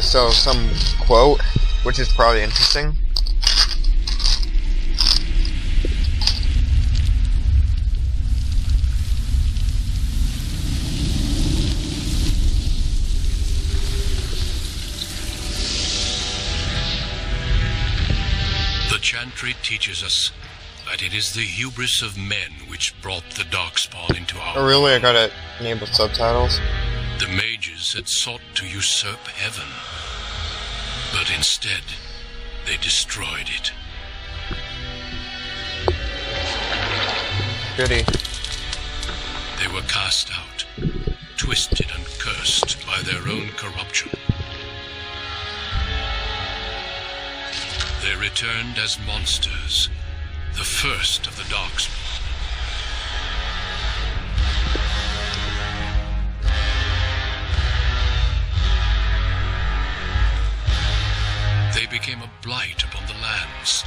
So some quote, which is probably interesting. The chantry teaches us that it is the hubris of men which brought the darkspawn into our Oh really? I world. gotta enable subtitles. The mages had sought to usurp heaven, but instead they destroyed it. Goody. They were cast out, twisted and cursed by their own corruption. They returned as monsters, the first of the darkspawn. They became a blight upon the lands,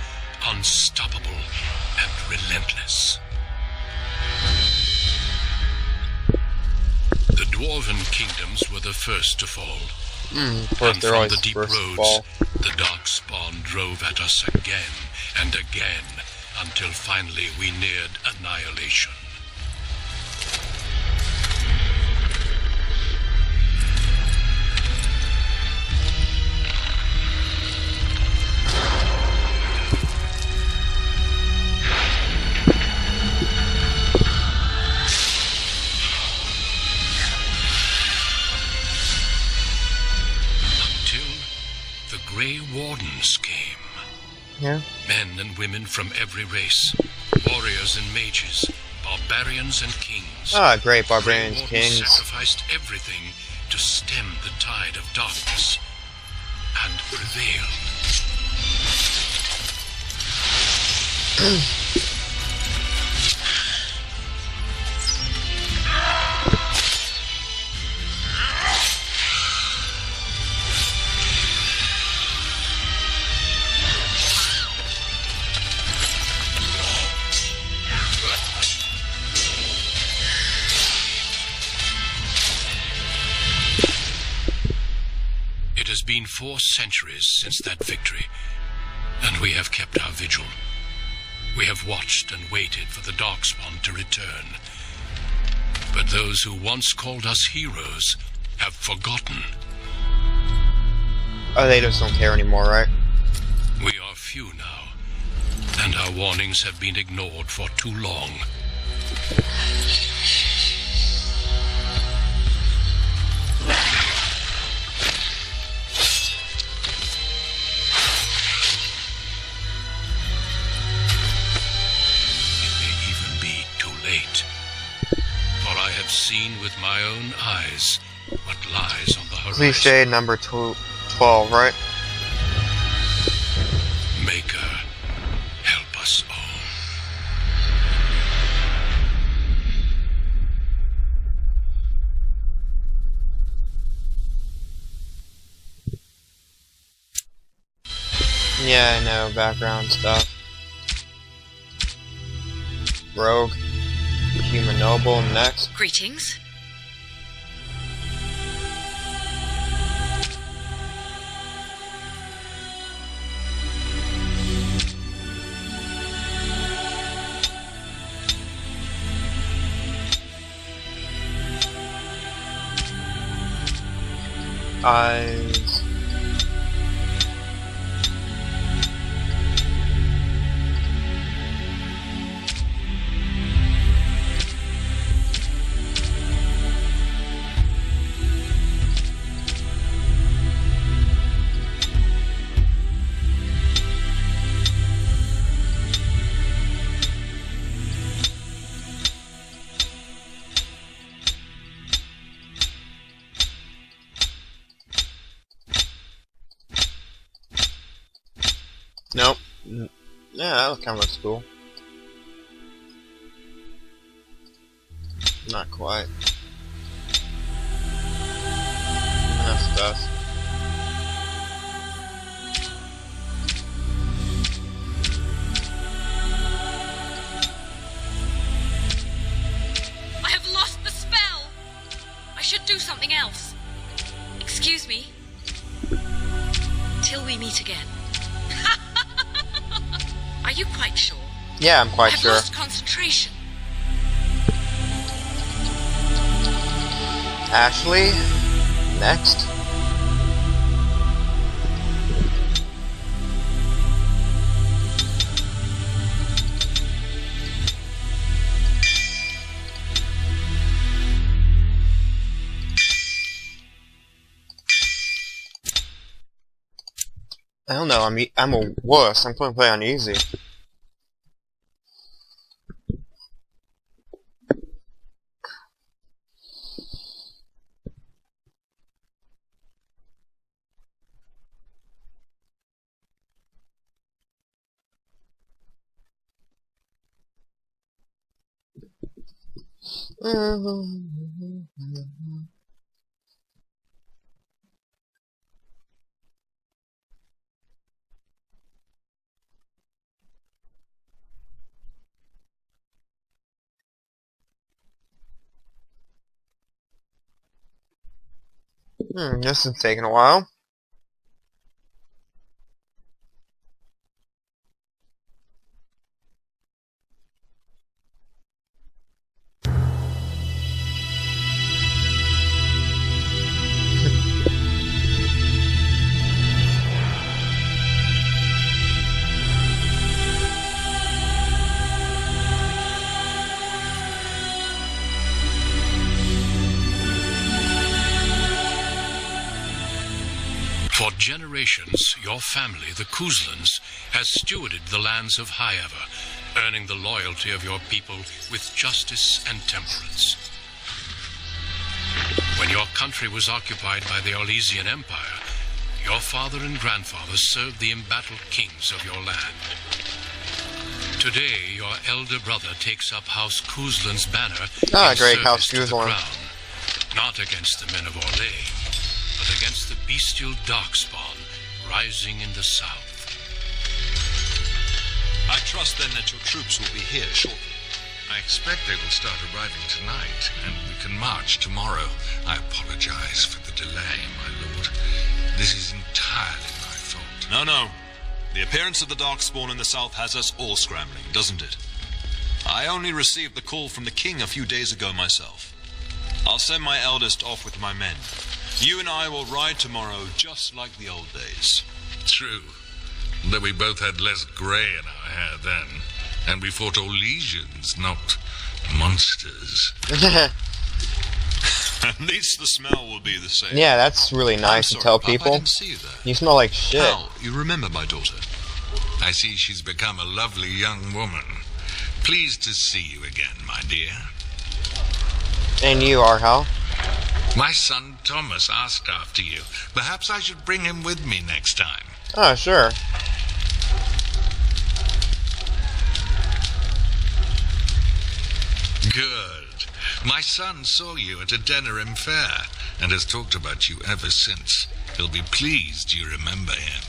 unstoppable and relentless. The dwarven kingdoms were the first to fall. Of course, And they're from always the deep first to roads, fall. the darkspawn drove at us again and again, until finally we neared annihilation. Until the Grey Wardens came. Yeah. Men and women from every race, warriors and mages, barbarians and kings. Ah, great Grey barbarians, Wardens kings. sacrificed everything to stem the tide of darkness, and prevailed. It has been 4 centuries since that victory, and we have kept our vigil. We have watched and waited for the darkspawn to return. But those who once called us heroes have forgotten. Oh, they just don't care anymore, right? We are few now, and our warnings have been ignored for too long. It may even be too late, for I have seen with my own eyes what lies on the horizon. Cliche number 12, right? Maker, help us all. Yeah, I know, background stuff. Rogue. Human Noble, next. Greetings. Eyes. Nope. Yeah, that kind of looks cool. Not quite. Enough stuff. I have lost the spell. I should do something else. Excuse me. we meet again. Are you quite sure? Yeah, I'm quite sure. I've lost concentration. Ashley, next. I don't know, I'm a wuss. I'm going to play on easy. This is taking a while. For generations, your family, the Kuzlans, has stewarded the lands of Highever, earning the loyalty of your people with justice and temperance. When your country was occupied by the Orlesian Empire, your father and grandfather served the embattled kings of your land. Today, your elder brother takes up House Kuzlan's banner in Great service House to the Kuzlan. crown, not against the men of Orlais, but against the bestial darkspawn rising in the south. I trust then that your troops will be here shortly. I expect they will start arriving tonight, and we can march tomorrow. I apologize for the delay, my lord. This is entirely my fault. No. The appearance of the Darkspawn in the south has us all scrambling, doesn't it? I only received the call from the king a few days ago myself. I'll send my eldest off with my men. You and I will ride tomorrow just like the old days. True. Though we both had less grey in our hair then, and we fought Orlesians, not monsters. At least the smell will be the same. Yeah, that's really nice to tell Pop, I people. didn't see you there. You smell like shit. Hal, you remember my daughter? I see she's become a lovely young woman. Pleased to see you again, my dear. And you are, Hal. My son Thomas asked after you. Perhaps I should bring him with me next time. Oh, sure. Good. My son saw you at a Denerim fair and has talked about you ever since. He'll be pleased you remember him.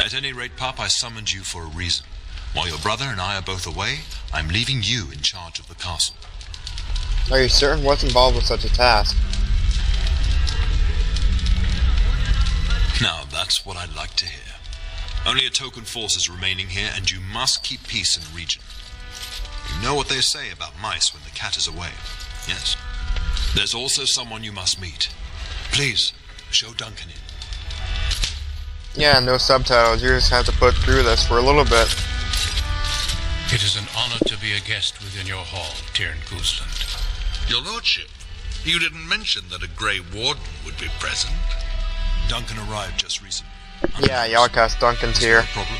At any rate, Pop, I summoned you for a reason. While your brother and I are both away, I'm leaving you in charge of the castle. Are you certain? What's involved with such a task? Now, that's what I'd like to hear. Only a token force is remaining here, and you must keep peace in the region. You know what they say about mice when the cat is away, yes? There's also someone you must meet. Please, show Duncan in. Yeah, no subtitles. You just have to put through this for a little bit. It is an honor to be a guest within your hall, Tyrn Kuzland. Your lordship, you didn't mention that a Grey Warden would be present. Duncan arrived just recently. Yeah, Yardcast Duncan's Is here. there a problem?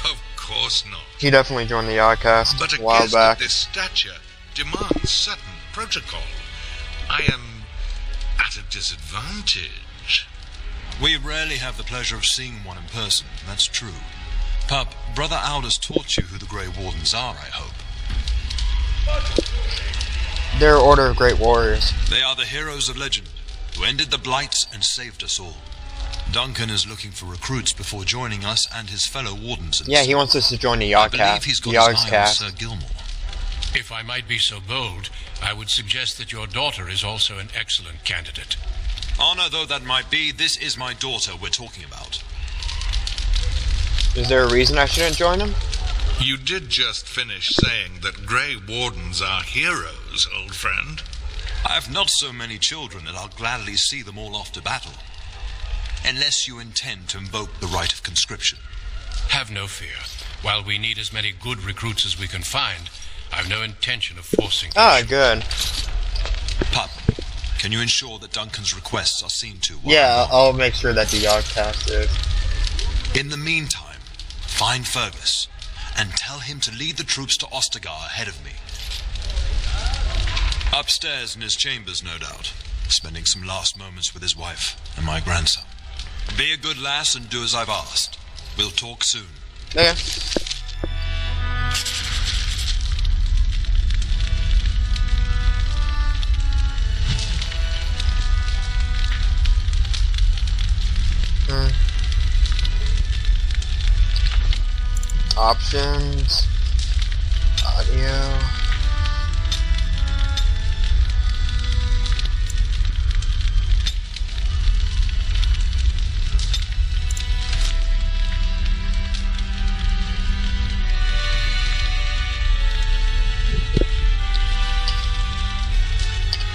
Of course not. He definitely joined the Yardcast But a a while guest back. of this stature demands certain protocol. I am at a disadvantage. We rarely have the pleasure of seeing one in person, that's true. Pup, Brother Aldous taught you who the Grey Wardens are, I hope. Their Order of Great Warriors. They are the heroes of legend, who ended the Blights and saved us all. Duncan is looking for recruits before joining us and his fellow Wardens. Yeah, he wants us to join the I believe Yardcast. he's The got his eye on Yardscast. Sir Gilmore. If I might be so bold, I would suggest that your daughter is also an excellent candidate. Honor though that might be, this is my daughter we're talking about. Is there a reason I shouldn't join him? You did just finish saying that Grey Wardens are heroes, old friend. I have not so many children that I'll gladly see them all off to battle. Unless you intend to invoke the right of conscription. Have no fear. While we need as many good recruits as we can find, I've no intention of forcing the issue. Good. Pup, can you ensure that Duncan's requests are seen to? Yeah, I'll make sure that the Yogcast is. In the meantime, find Fergus and tell him to lead the troops to Ostagar ahead of me. Upstairs in his chambers, no doubt, spending some last moments with his wife and my grandson. Be a good lass and do as I've asked. We'll talk soon. Okay. Options. Audio.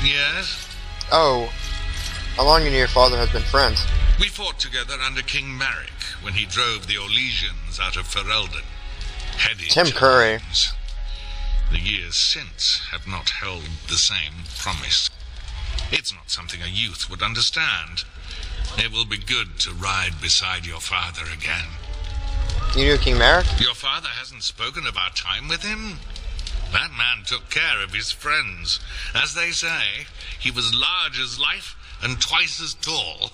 Yes? Oh. How long you and your father have been friends? We fought together under King Maric when he drove the Orlesians out of Ferelden. Heady Tim Curry. times. The years since have not held the same promise. It's not something a youth would understand. It will be good to ride beside your father again. You knew King Maric? Your father hasn't spoken of our time with him? That man took care of his friends. As they say, he was large as life and twice as tall.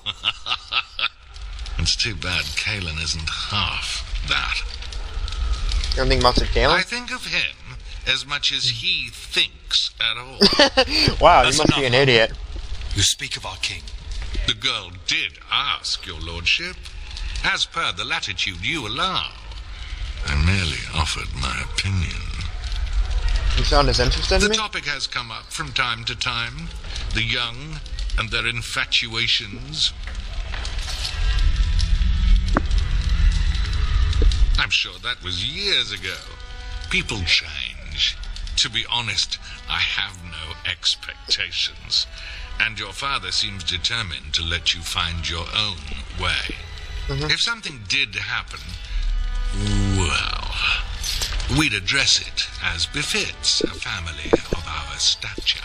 It's too bad Kalen isn't half that. You don't think much of I Kalen? think of him as much as he thinks at all. Wow, That's you must be an enough. idiot. You speak of our king. The girl did ask, your lordship. As per the latitude you allow. I merely offered my opinion. You sound as interested in The me? topic has come up from time to time. The young and their infatuations. I'm sure that was years ago. People change. To be honest, I have no expectations. And your father seems determined to let you find your own way. If something did happen, well, we'd address it as befits a family of our stature.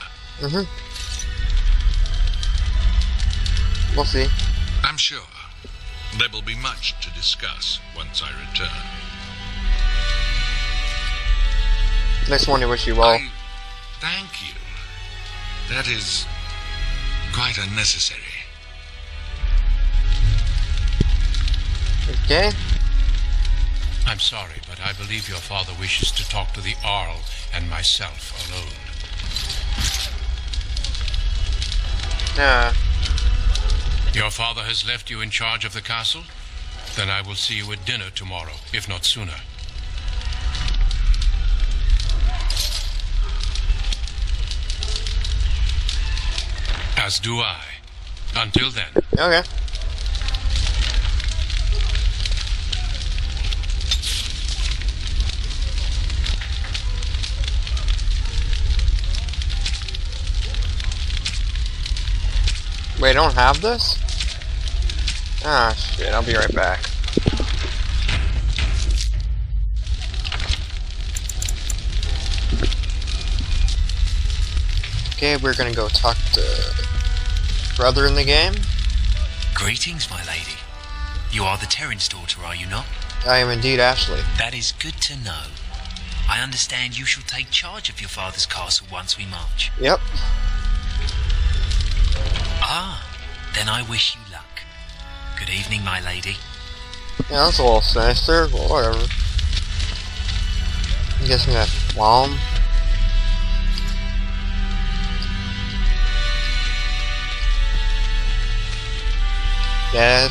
We'll see. I'm sure there will be much to discuss once I return. Next one, I wish you well. Thank you. That is quite unnecessary. Okay. I'm sorry, but I believe your father wishes to talk to the Arl and myself alone. Nah. Your father has left you in charge of the castle? Then I will see you at dinner tomorrow, if not sooner. As do I. Until then. Okay. Wait, I don't have this? Ah, shit, I'll be right back. Okay, we're gonna go talk to brother in the game. Greetings, my lady. You are the Terran's daughter, are you not? I am indeed Ashley. That is good to know. I understand you shall take charge of your father's castle once we march. Yep. Ah, then I wish you luck. Good evening, my lady. Yeah, that's a little sinister, but whatever. I'm guessing that Plum. Yes.